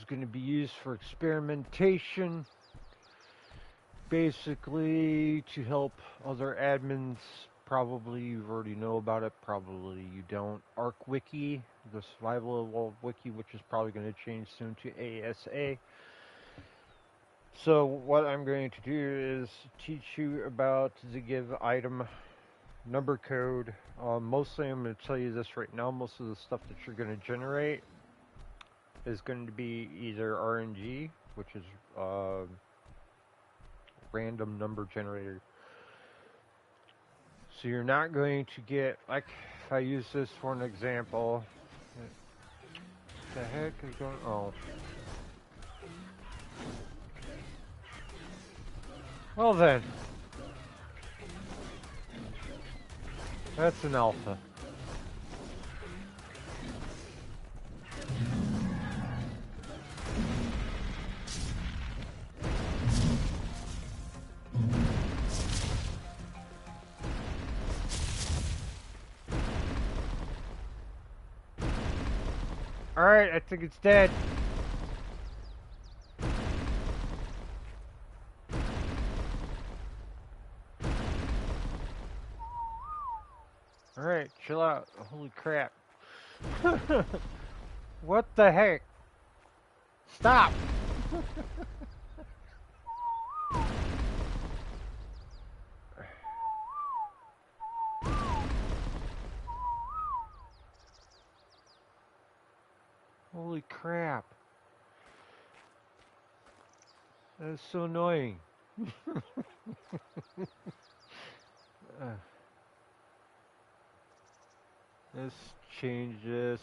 going to be used for experimentation, basically to help other admins. Probably you already know about it, probably you don't. Ark Wiki, the survival evolved wiki, which is probably going to change soon to ASA. So what I'm going to do is teach you about the give item number code. Mostly I'm going to tell you this right now. Most of the stuff that you're going to generate is going to be either RNG, which is random number generator. So you're not going to get, like, if I use this for an example, what the heck is going on? Oh. Well then. That's an alpha. Alright, I think it's dead. Alright, chill out. Holy crap. What the heck? Stop! Holy crap. That is so annoying. Let's change this.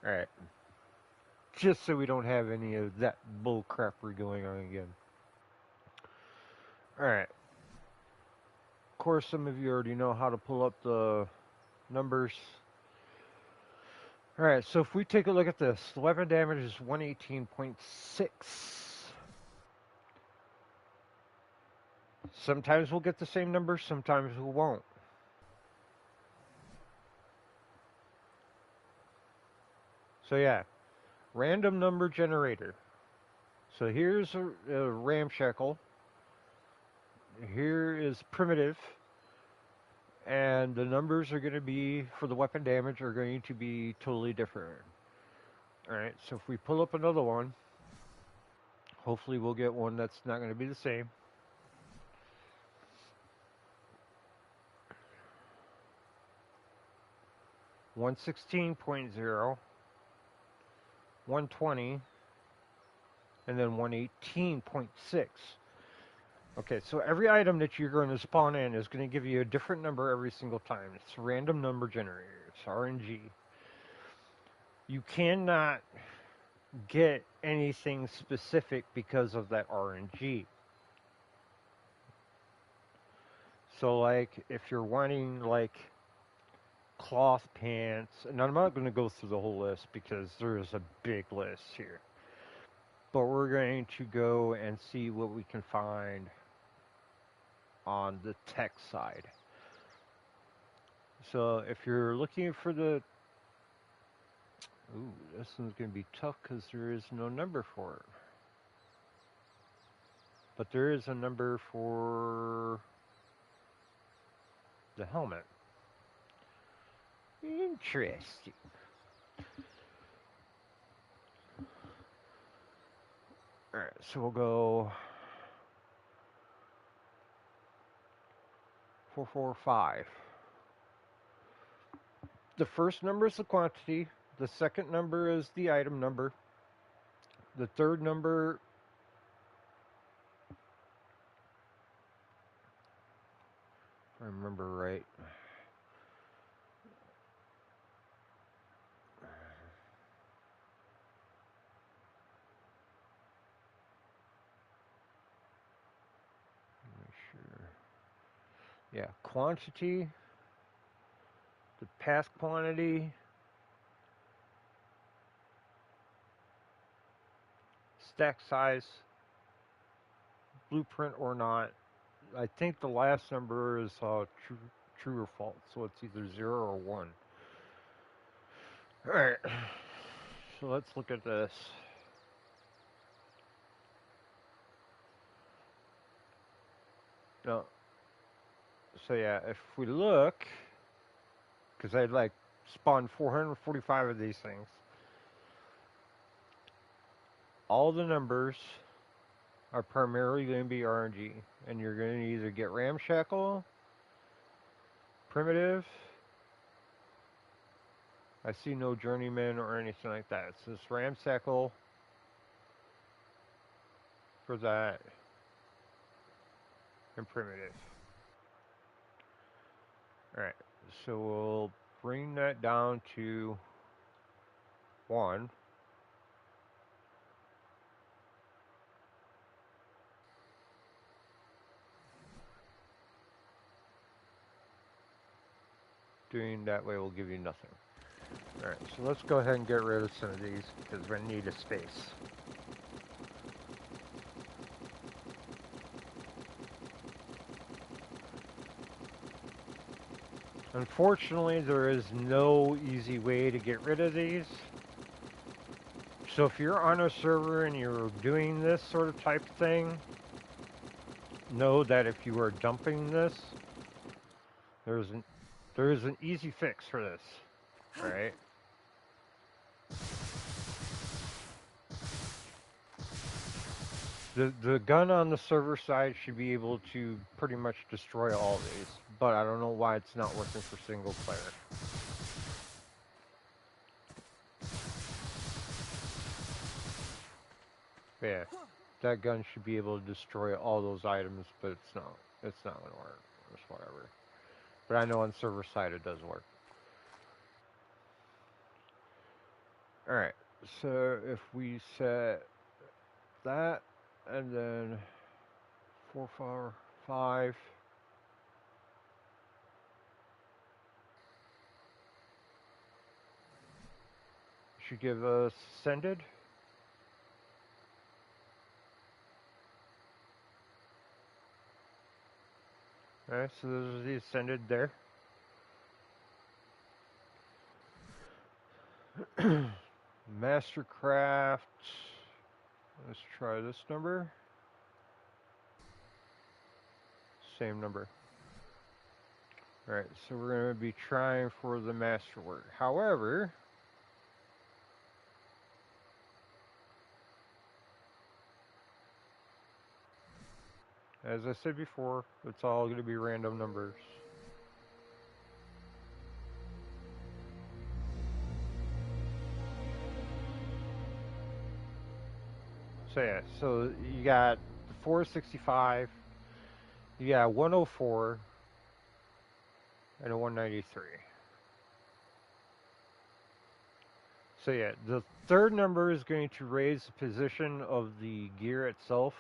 Alright. Just so we don't have any of that bull crappery going on again. Alright. Of course, some of you already know how to pull up the numbers. Alright, so if we take a look at this, the weapon damage is 118.6. Sometimes we'll get the same number, sometimes we won't. So yeah, random number generator. So here's a ramshackle. Here is primitive. And the numbers are going to be, for the weapon damage, are going to be totally different. Alright, so if we pull up another one, hopefully we'll get one that's not going to be the same. $116.0, 120, and then 118.6. Okay, so every item that you're going to spawn in is going to give you a different number every single time. It's a random number generator. It's RNG. You cannot get anything specific because of that RNG. So, like, if you're wanting, like, cloth pants, and I'm not going to go through the whole list because there's a big list here. But we're going to go and see what we can find on the tech side. So if you're looking for the... Ooh, this one's going to be tough because there is no number for it. But there is a number for the helmet. Interesting. Alright, so we'll go 445. The first number is the quantity. The second number is the item number. The third number, if I remember right, yeah, quantity, the past quantity, stack size, blueprint or not. I think the last number is true or false, so it's either 0 or 1. Alright, so let's look at this. No. So yeah, if we look, because I'd like spawned 445 of these things, all the numbers are primarily going to be RNG, and you're going to either get ramshackle, primitive. I see no journeyman or anything like that. It's this ramshackle for that, and primitive. Alright, so we'll bring that down to 1. Doing that way will give you nothing. Alright, so let's go ahead and get rid of some of these, because we need a space. Unfortunately, there is no easy way to get rid of these. So if you're on a server and you're doing this sort of type thing, know that if you are dumping this, there is an easy fix for this. Alright? The gun on the server side should be able to pretty much destroy all these, but I don't know why it's not working for single player. But yeah, that gun should be able to destroy all those items, but it's not. It's not gonna work. It's whatever. But I know on server side it does work. Alright, so if we set that, and then 4, 4, 5. Should give us ascended. Alright, so there's the ascended there. Mastercraft. Let's try this number. Same number. Alright, so we're going to be trying for the masterwork. However, as I said before, it's all going to be random numbers. So yeah, so you got the 465, you got 104, and a 193. So yeah, the third number is going to raise the position of the gear itself.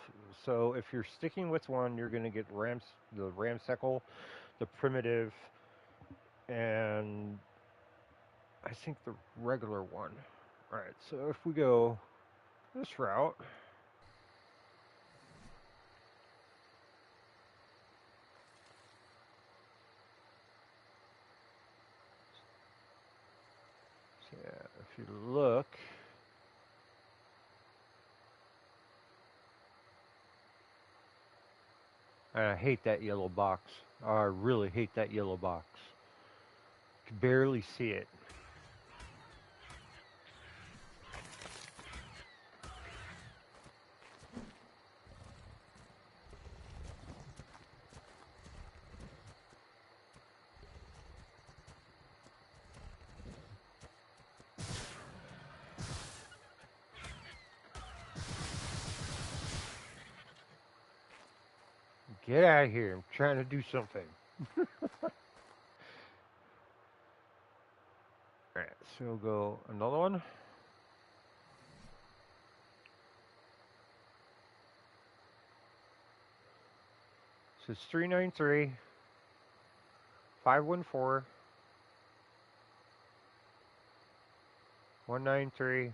So if you're sticking with one, you're going to get the ramshackle, the primitive, and I think the regular one. Alright, so if we go this route, so yeah, if you look, I hate that yellow box. I really hate that yellow box. You can barely see it. Get out of here. I'm trying to do something. Alright, so we'll go another one. So it's 393, 514, 193,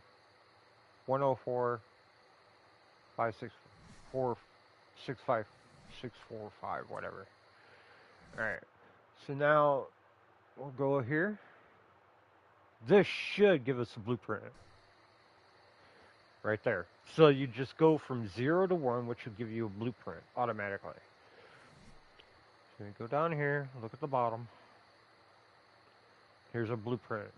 104, 564, 65, 645, whatever. Alright, so now we'll go here. This should give us a blueprint. right there. So you just go from 0 to 1, which will give you a blueprint automatically. So you go down here, look at the bottom. Here's a blueprint.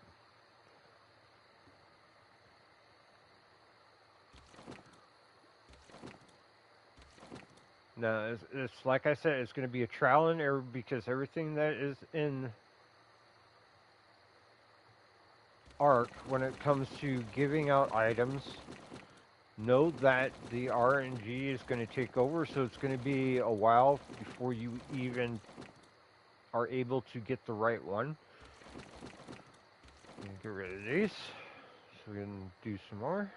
Now, it's like I said, it's going to be a trial and error because everything that is in Ark, when it comes to giving out items, know that the RNG is going to take over, so it's going to be a while before you even are able to get the right one. Get rid of these so we can do some more.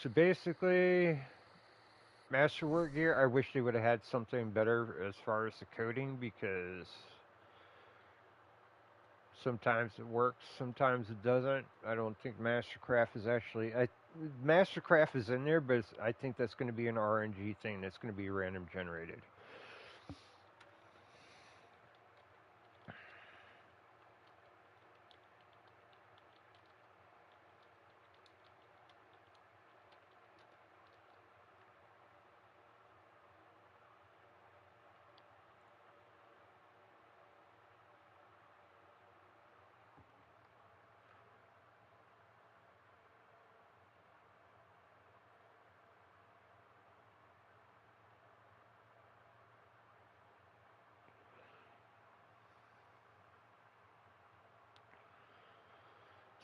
So basically, Masterwork gear, I wish they would have had something better as far as the coding, because sometimes it works, sometimes it doesn't. I don't think Mastercraft is actually... Mastercraft is in there, but I think that's going to be an RNG thing. That's going to be random generated.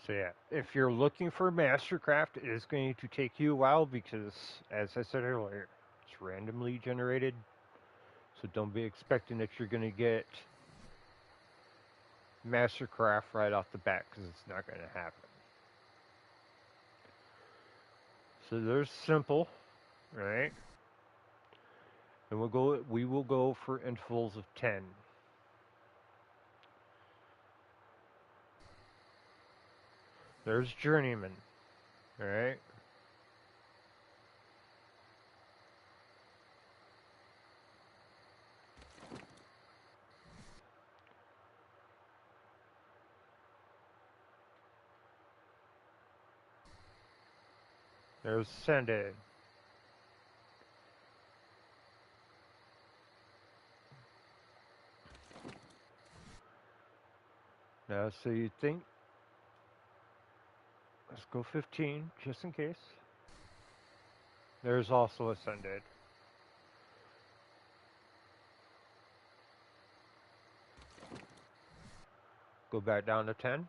So yeah, if you're looking for Mastercraft, it is going to take you a while because, as I said earlier, it's randomly generated. So don't be expecting that you're going to get Mastercraft right off the bat, because it's not going to happen. So there's simple, right? And we will go for intervals of 10. There's journeyman, all right? There's sended. Now, so you think, let's go 15, just in case. There's also ascended. Go back down to 10.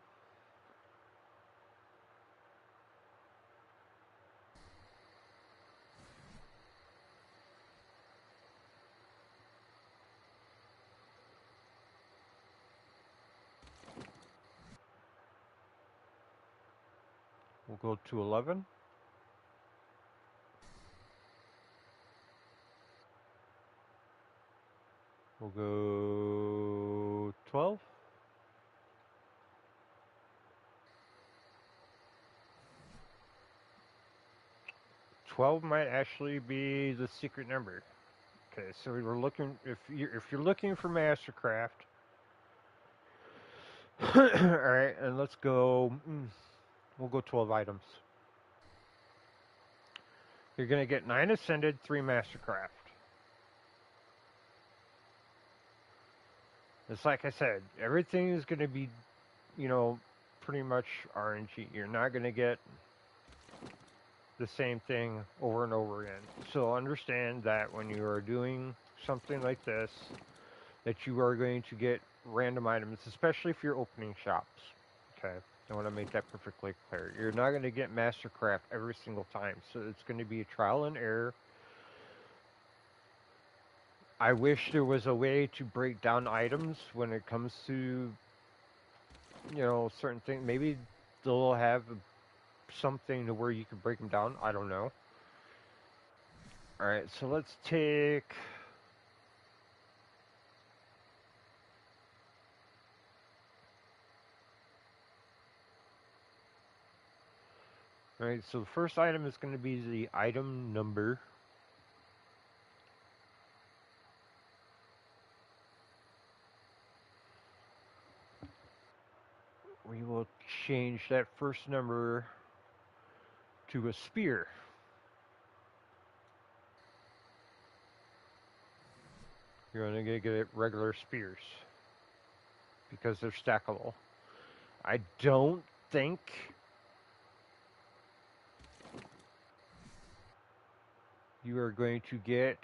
We'll go to 11. We'll go 12. 12 might actually be the secret number. Okay, so we were looking, if you're looking for Mastercraft, all right, and let's go. We'll go 12 items. You're gonna get 9 ascended, 3 Mastercraft. It's like I said, everything is gonna be, pretty much RNG. You're not gonna get the same thing over and over again. So understand that when you are doing something like this, that you are going to get random items, especially if you're opening shops. Okay, I want to make that perfectly clear. You're not going to get Mastercraft every single time, so it's going to be a trial and error. I wish there was a way to break down items when it comes to, certain things. Maybe they'll have something to where you can break them down. I don't know. All right, so let's take... All right, so the first item is going to be the item number. we will change that first number to a spear. You're only going to get regular spears because they're stackable. I don't think you are going to get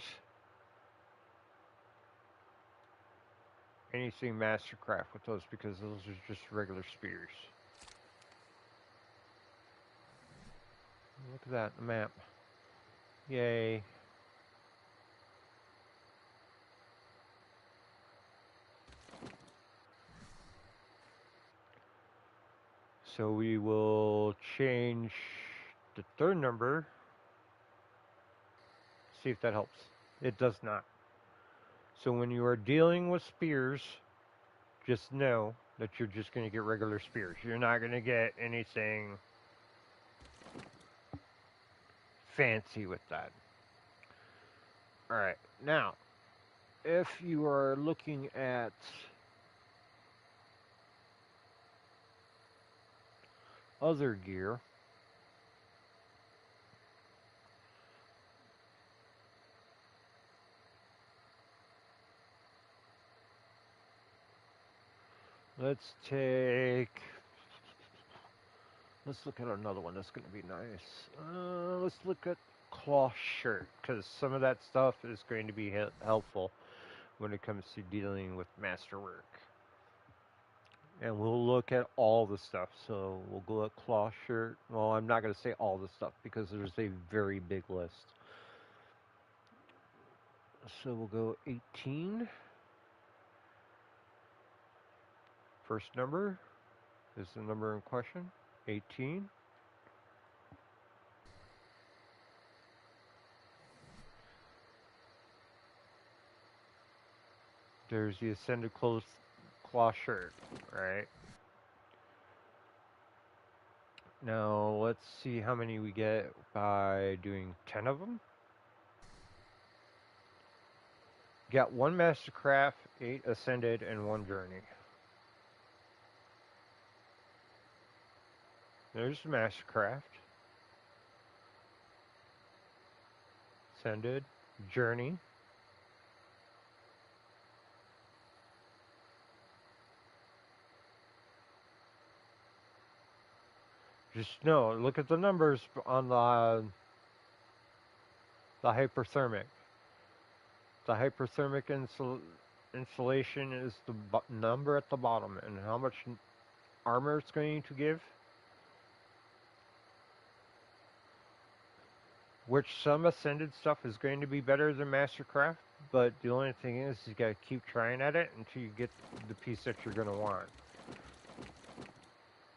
anything Mastercraft with those because those are just regular spears. Look at that, the map. Yay. So we will change the third number. See if that helps. It does not. So when you are dealing with spears, just know that you're just going to get regular spears. You're not going to get anything fancy with that. Alright, now, if you are looking at other gear, let's look at another one that's going to be nice. Let's look at cloth shirt, because some of that stuff is going to be helpful when it comes to dealing with masterwork. And we'll look at all the stuff. So we'll go at cloth shirt. Well, I'm not going to say all the stuff because there's a very big list. So we'll go 18. First number is the number in question, 18. There's the Ascended cloth shirt, right? Now, let's see how many we get by doing 10 of them. Got 1 Mastercraft, 8 Ascended, and 1 Journey. There's Mastercraft, Ascended, Journey. Just know, look at the numbers on the hyperthermic. The hyperthermic insulation is the number at the bottom, and how much armor it's going to give. Which some Ascended stuff is going to be better than Mastercraft, but the only thing is you gotta keep trying at it until you get the piece that you're gonna want.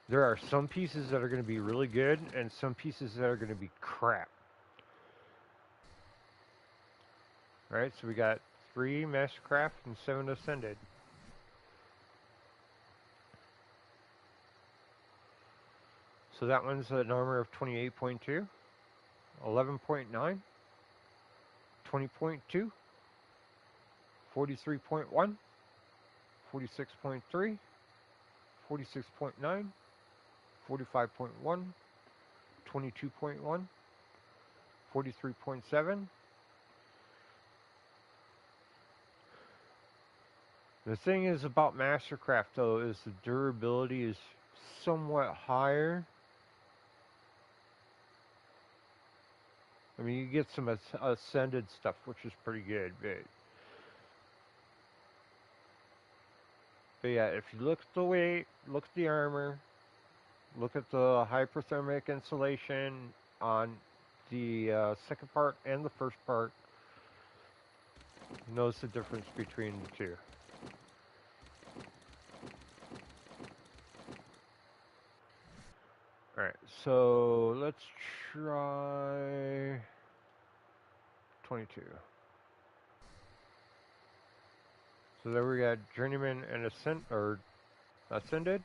There are some pieces that are going to be really good and some pieces that are going to be crap. Right, so we got 3 Mastercraft and 7 Ascended. So that one's an armor of 28.2, 11.9, 20.2, 43.1, 46.3, 46.9, 45.1, 22.1, 43.7. The thing is about Mastercraft, though, is the durability is somewhat higher. I mean, you get some Ascended stuff, which is pretty good, but yeah, if you look at the weight, look at the armor, look at the hyperthermic insulation on the second part and the first part, notice the difference between the two. Alright, so let's try 22. So there we got Journeyman and Ascended.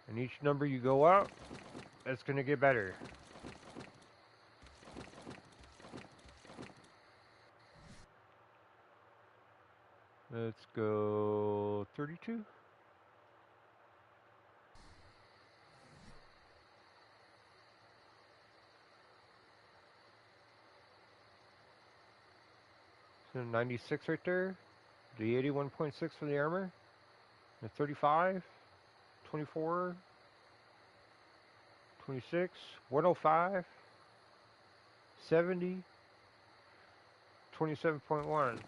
And each number you go up, it's going to get better. Let's go 32. So 96 right there. The 81.6 for the armor. The 35, 24, 26, 105, 70, 27.1.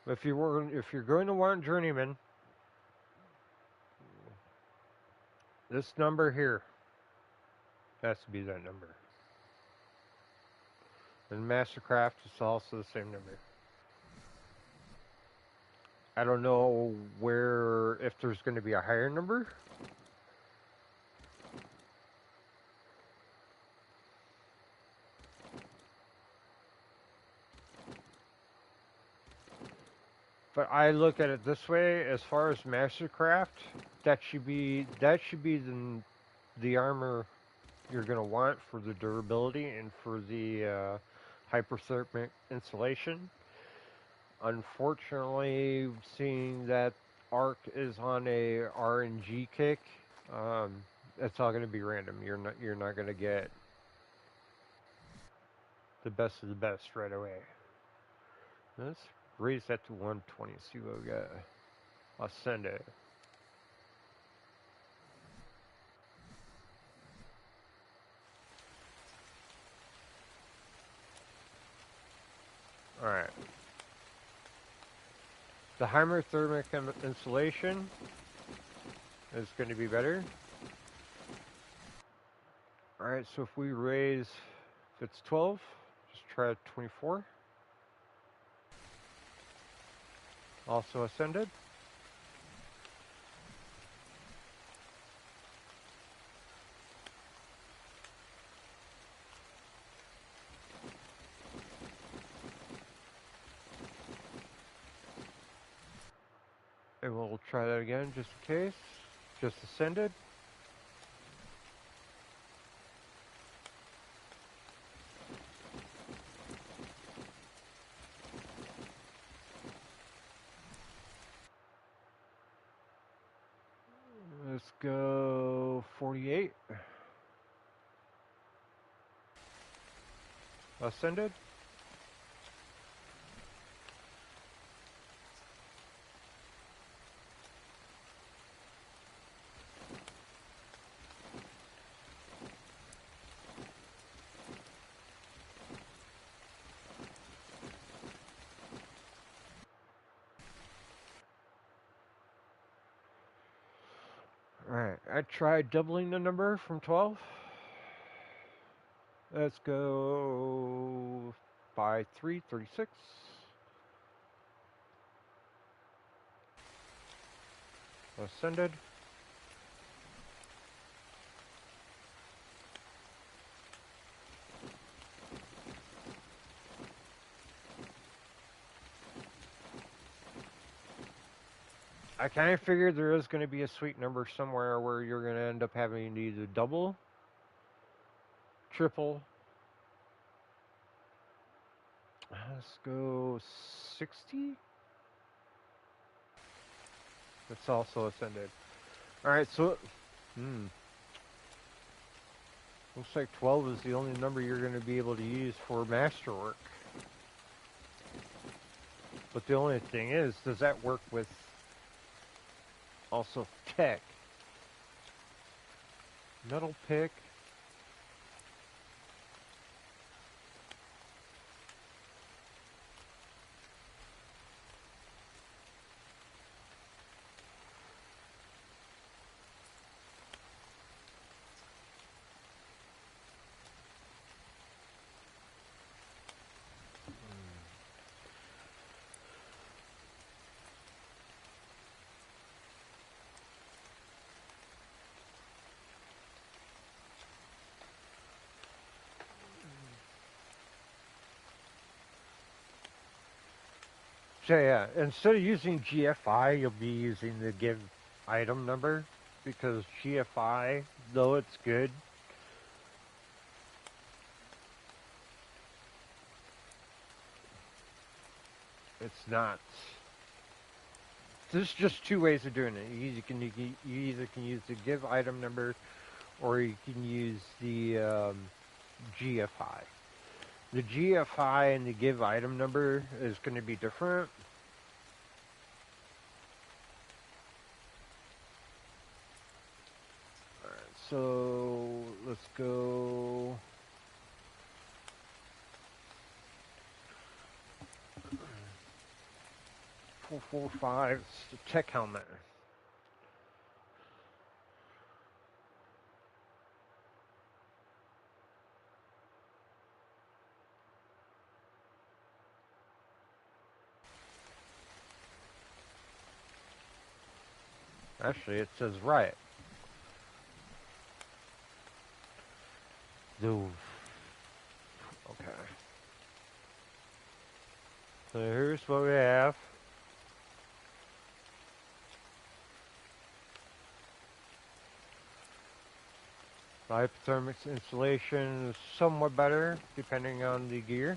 If you're going to want journeyman, this number here has to be that number. And Mastercraft is also the same number. I don't know if there's going to be a higher number. But I look at it this way: as far as Mastercraft, that should be the armor you're going to want for the durability and for the hyperthermic insulation. Unfortunately, seeing that Ark is on a RNG kick, it's all going to be random. You're not going to get the best of the best right away. Let's raise that to 120. See what we got. I'll send it. All right. The hyperthermic insulation is going to be better. Alright, so if we raise, if it's 12, just try 24. Also ascended. And we'll try that again just in case. Just ascended. Let's go 48. Ascended. Alright, I tried doubling the number from 12. Let's go by 3, 36. Ascended. I kind of figured there is going to be a sweet number somewhere where you're going to end up having to either double, triple. Let's go 60. It's also ascended. Alright, so looks like 12 is the only number you're going to be able to use for masterwork. But the only thing is, does that work with also tech? Metal pick. So yeah, instead of using GFI, you'll be using the give item number, because GFI, though it's good, It's not. There's just two ways of doing it. You either can use the give item number, or you can use the GFI. The GFI and the give item number is going to be different. All right, so let's go. 445. It's the tech helmet. Actually, it says riot. Doof. Okay. So here's what we have. The hypothermic insulation is somewhat better depending on the gear.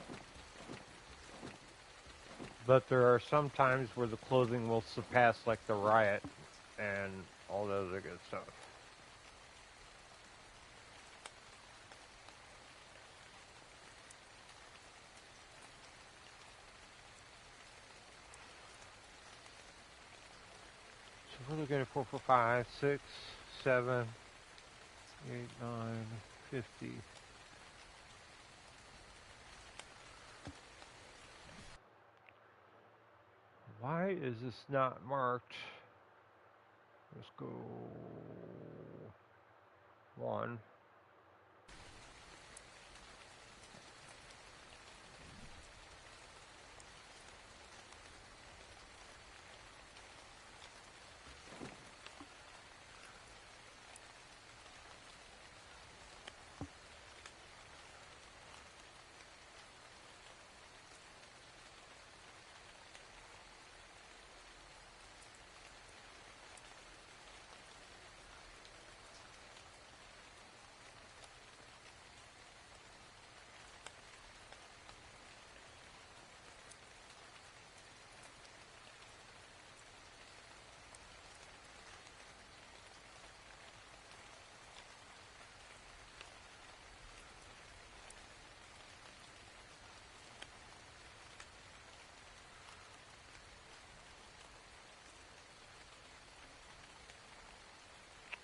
But there are some times where the clothing will surpass like the riot and all the other good stuff. So we're looking at 4, 4, 5, 6, 7, 8, 9, 50. Why is this not marked? Let's go 1.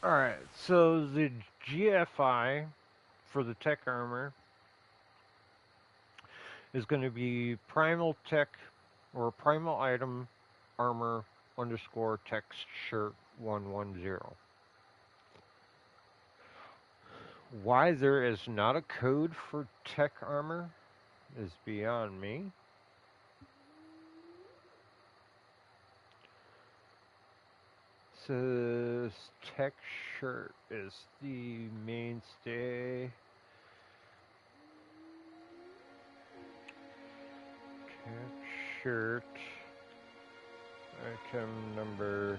Alright, so the GFI for the tech armor is going to be primal tech or primal item armor underscore text shirt 110. Why there is not a code for tech armor is beyond me. Says tech shirt is the mainstay. Tech shirt item number.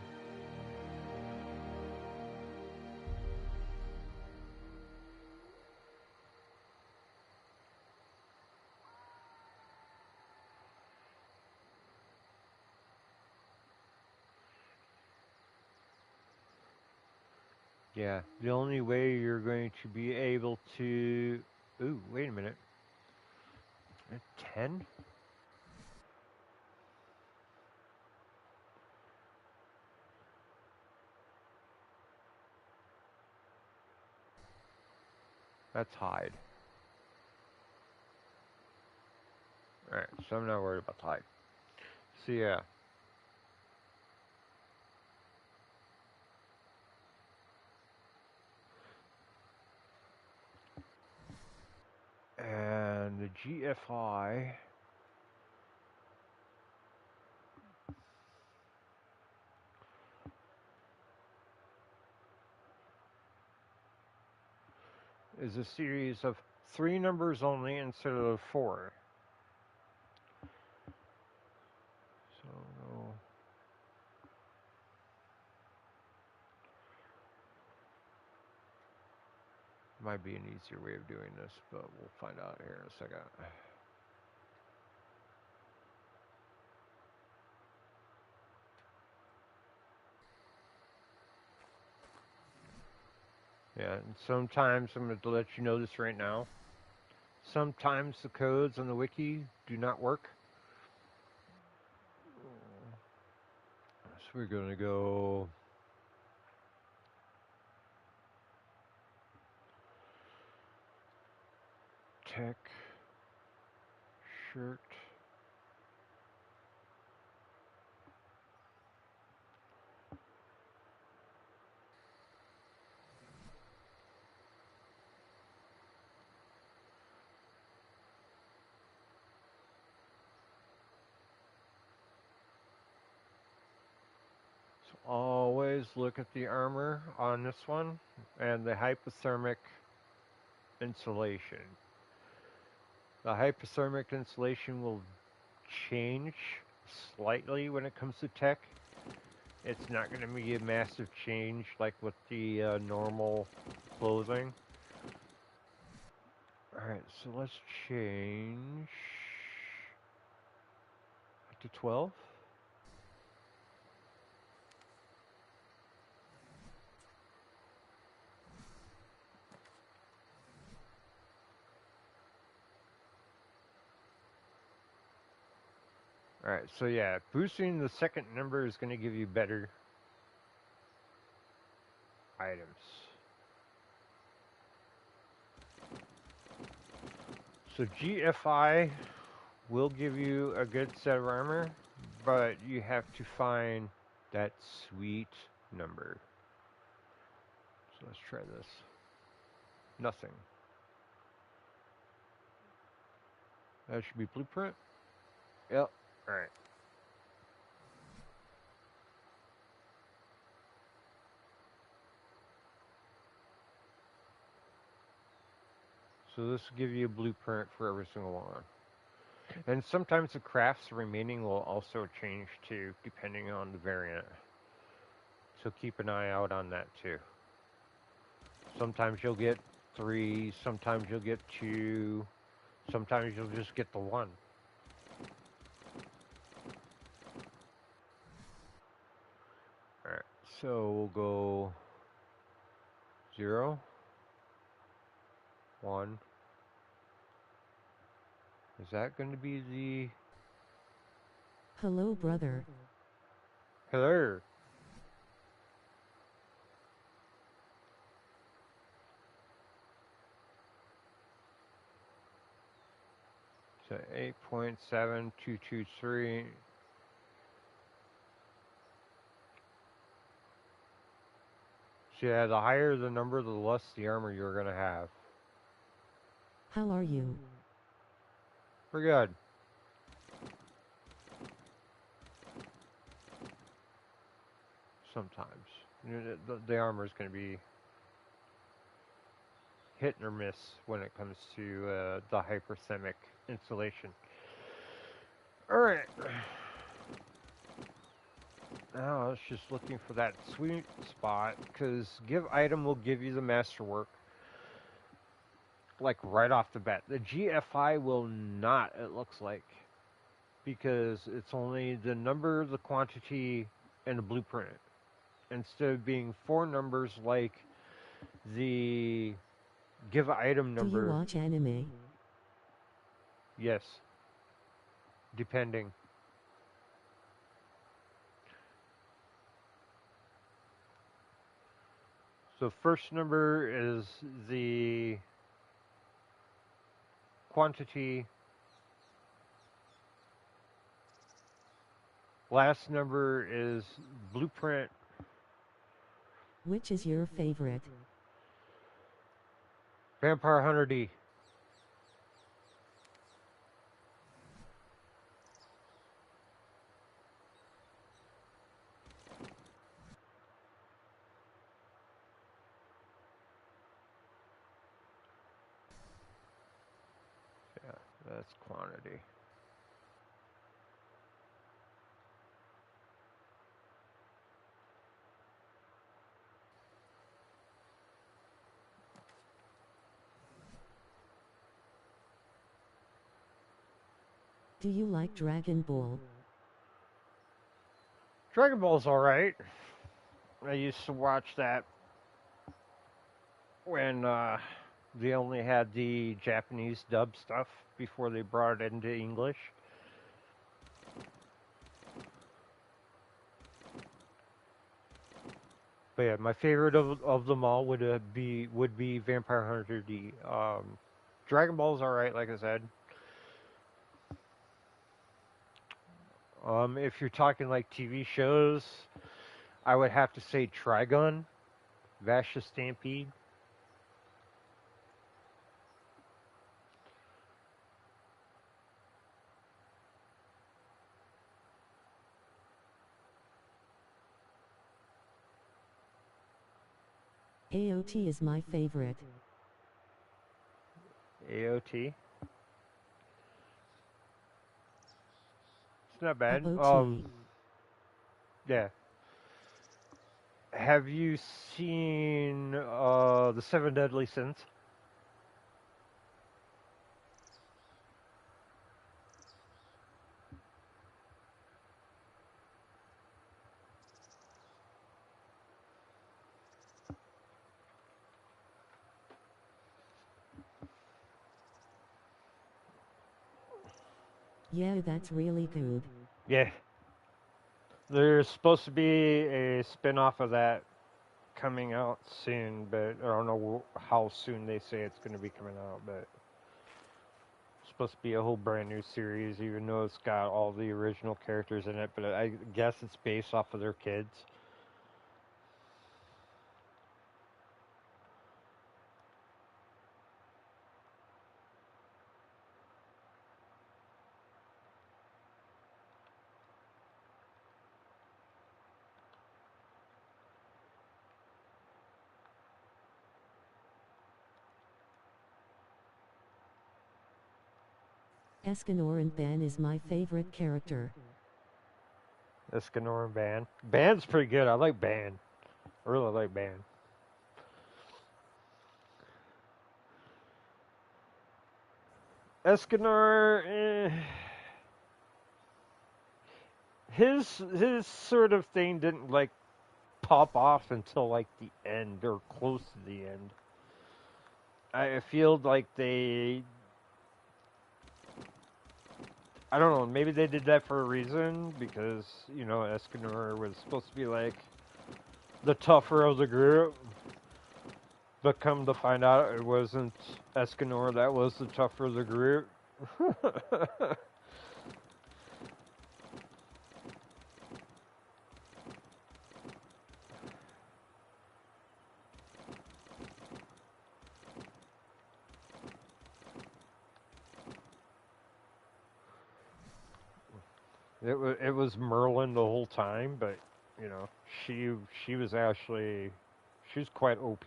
Yeah, the only way you're going to be able to... Ooh, wait a minute. 10? That's hide. Alright, so I'm not worried about hide. So yeah. And the GFI... is a series of 3 numbers only instead of 4. So... might be an easier way of doing this, but we'll find out here in a second. Yeah, and sometimes I'm going to let you know this right now. Sometimes the codes on the wiki do not work. So we're going to go tech shirt. So always look at the armor on this one and the hypothermic insulation. The hypothermic insulation will change slightly when it comes to tech. It's not going to be a massive change like with the normal clothing. Alright, so let's change to 12. Alright, so yeah, boosting the second number is going to give you better items. So GFI will give you a good set of armor, but you have to find that sweet number. So let's try this. Nothing. That should be blueprint. Yep. Alright. So this will give you a blueprint for every single one. And sometimes the crafts remaining will also change too, depending on the variant. So keep an eye out on that too. Sometimes you'll get 3, sometimes you'll get 2, sometimes you'll just get the 1. Alright, so we'll go 0, 1. Is that going to be the... Hello, brother. Hello. So 8.7223. So yeah, the higher the number, the less the armor you're going to have. How are you? We're good. Sometimes. The armor is going to be hit or miss when it comes to the hyperthermic insulation. Alright. Now I was just looking for that sweet spot, because give item will give you the masterwork. Like right off the bat. The GFI will not, it looks like. Because it's only the number, the quantity, and the blueprint. Instead of being 4 numbers like the give item number. Do you watch anime? Yes. Depending. So first number is the quantity. Last number is blueprint. Which is your favorite? Vampire Hunter D. Yeah, that's quantity. Do you like Dragon Ball? Dragon Ball's alright. I used to watch that when they only had the Japanese dub stuff before they brought it into English. But yeah, my favorite of them all would be Vampire Hunter D. Dragon Ball's alright, like I said. If you're talking like TV shows, I would have to say Trigun, Vasha Stampede. AOT is my favorite. AOT. It's not bad. OT. Yeah. Have you seen the Seven Deadly Sins? Yeah, that's really good. Yeah. There's supposed to be a spin-off of that coming out soon, but I don't know how soon they say it's going to be coming out, but it's supposed to be a whole brand new series, even though it's got all the original characters in it, but I guess it's based off of their kids. Escanor and Ban is my favorite character. Escanor and Ban. Ban's pretty good. I like Ban. I really like Ban. Escanor, his sort of thing didn't like pop off until like the end or close to the end. I feel like I don't know, maybe they did that for a reason because, Escanor was supposed to be like the tougher of the group. But come to find out it wasn't Escanor that was the tougher of the group. It was Merlin the whole time, but you know, she was actually she was quite OP.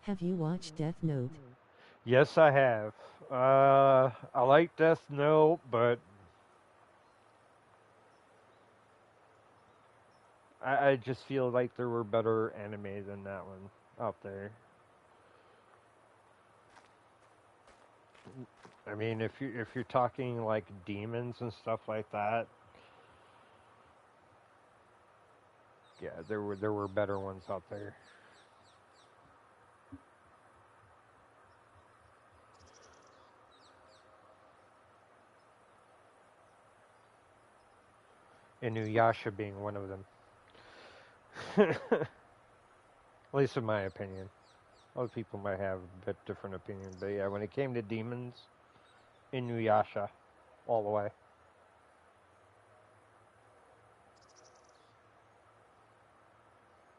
Have you watched Death Note? Yes, I have. I like Death Note, but I just feel like there were better anime than that one out there. I mean, if you're talking like demons and stuff like that, yeah, there were better ones out there. Inuyasha being one of them. At least in my opinion. Other people might have a bit different opinion, but yeah, when it came to demons, Inuyasha, all the way.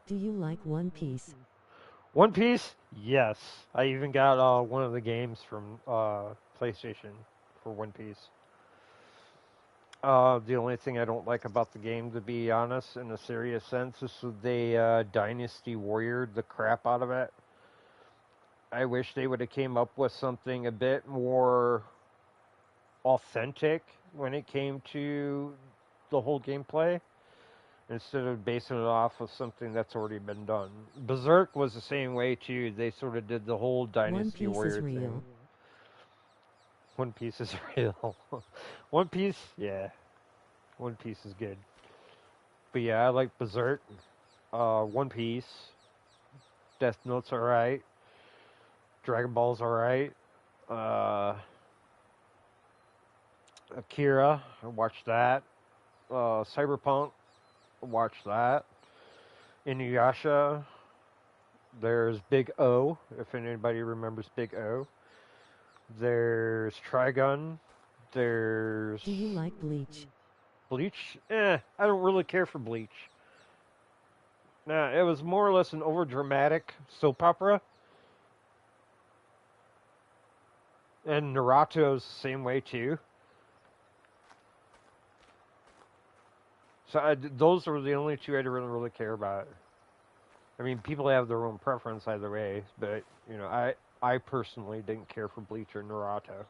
Do you like One Piece? One Piece, yes. I even got one of the games from PlayStation for One Piece. The only thing I don't like about the game, to be honest, in a serious sense, is that they Dynasty Warriored the crap out of it. I wish they would have came up with something a bit more authentic when it came to the whole gameplay instead of basing it off of something that's already been done. Berserk was the same way too. They sort of did the whole One Dynasty Piece is Warrior real. thing. One Piece is real. One Piece, yeah. One Piece is good. But yeah, I like Berserk. One Piece. Death Note's alright. Dragon Ball's alright. Akira, I watched that. Cyberpunk, I watched that. Inuyasha, there's Big O, if anybody remembers Big O. There's Trigun. There's Do you like Bleach? Bleach. I don't really care for Bleach. Nah, it was more or less an overdramatic soap opera. And Naruto's the same way too. So those were the only two I didn't really care about. I mean, people have their own preference either way, but you know, I personally didn't care for Bleach or Naruto.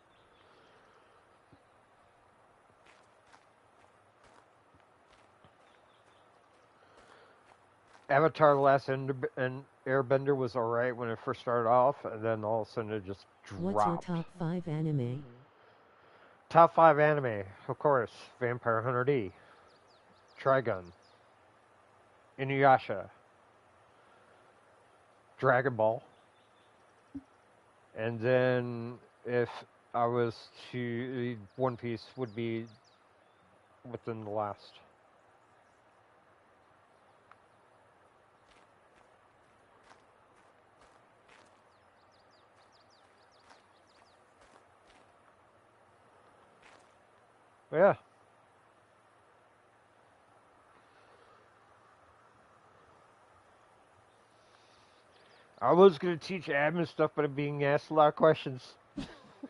Avatar: The Last Airbender was alright when it first started off, and then all of a sudden it just dropped. What's your top 5 anime? Top 5 anime, of course: Vampire Hunter D, Trigun, Inuyasha, Dragon Ball, and then if I was to, One Piece would be within the last. Yeah. I was going to teach admin stuff, but I'm being asked a lot of questions.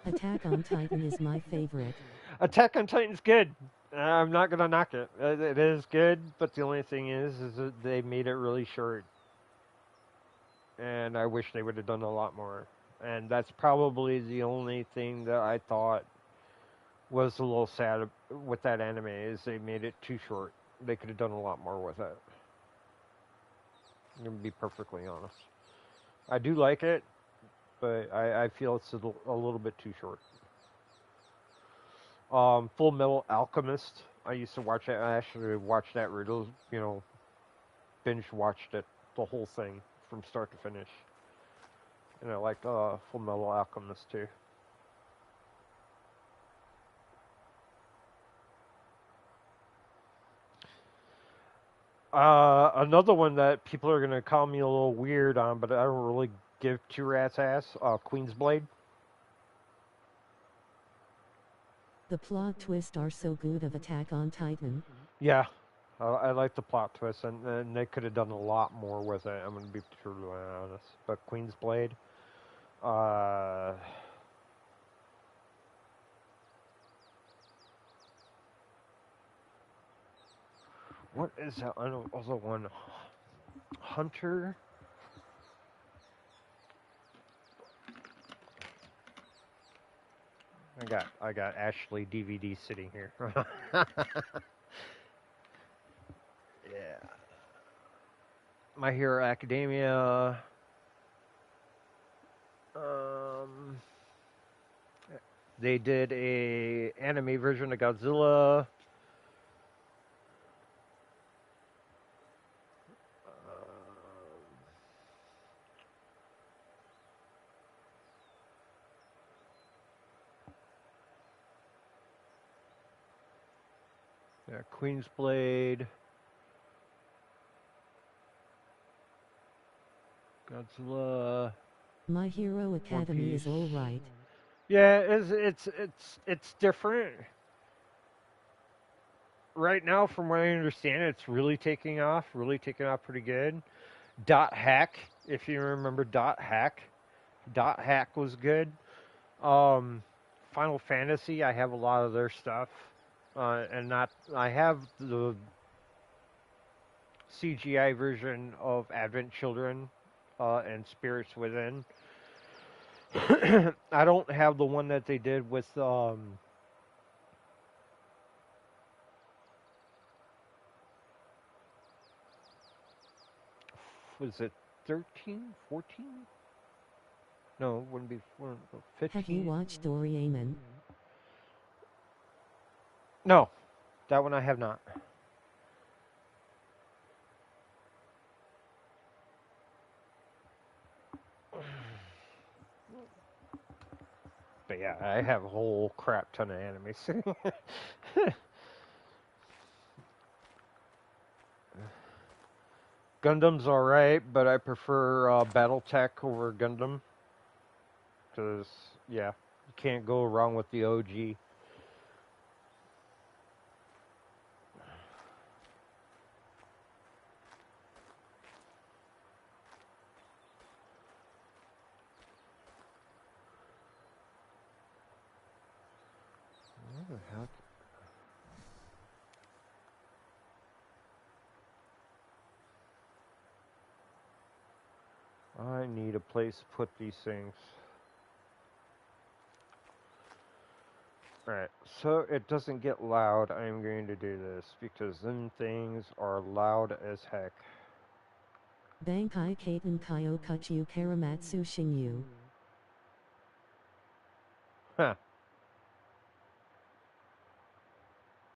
Attack on Titan is my favorite. Attack on Titan's good. I'm not going to knock it. It is good, but the only thing is that they made it really short. And I wish they would have done a lot more. And that's probably the only thing that I thought was a little sad with that anime is they made it too short. They could have done a lot more with it. I'm going to be perfectly honest. I do like it, but I feel it's a little bit too short. Full Metal Alchemist. I used to watch that. I actually watched that riddle, binge watched it, the whole thing from start to finish. And I liked Full Metal Alchemist too. Another one that people are gonna call me a little weird on, but I don't really give two rats ass. Queen's Blade. The plot twists are so good of Attack on Titan. Yeah, I like the plot twist, and they could have done a lot more with it. I'm gonna be truly honest. But Queen's Blade. What is that? I know also one. Hunter. I got Ashley DVD sitting here. Yeah. My Hero Academia. They did a anime version of Godzilla. Yeah, Queen's Blade. Godzilla. My Hero Academy is all right. Yeah, it's different. Right now, from what I understand, it's really taking off. Really taking off pretty good. Dot Hack, if you remember Dot Hack. Dot Hack was good. Final Fantasy, I have a lot of their stuff. And not I have the CGI version of Advent Children and Spirits Within. I don't have the one that they did with was it 13, 14? No, it wouldn't be 15. Have you watched Doraemon? No, that one I have not. But yeah, I have a whole crap ton of enemies. Gundam's alright, but I prefer Battletech over Gundam. Because, yeah, you can't go wrong with the OG. Where the heck? I need a place to put these things. Alright, so it doesn't get loud, I'm going to do this, because them things are loud as heck. Bankai Kaiten Kyo Kuchu Karamatsu Shinyu. Huh.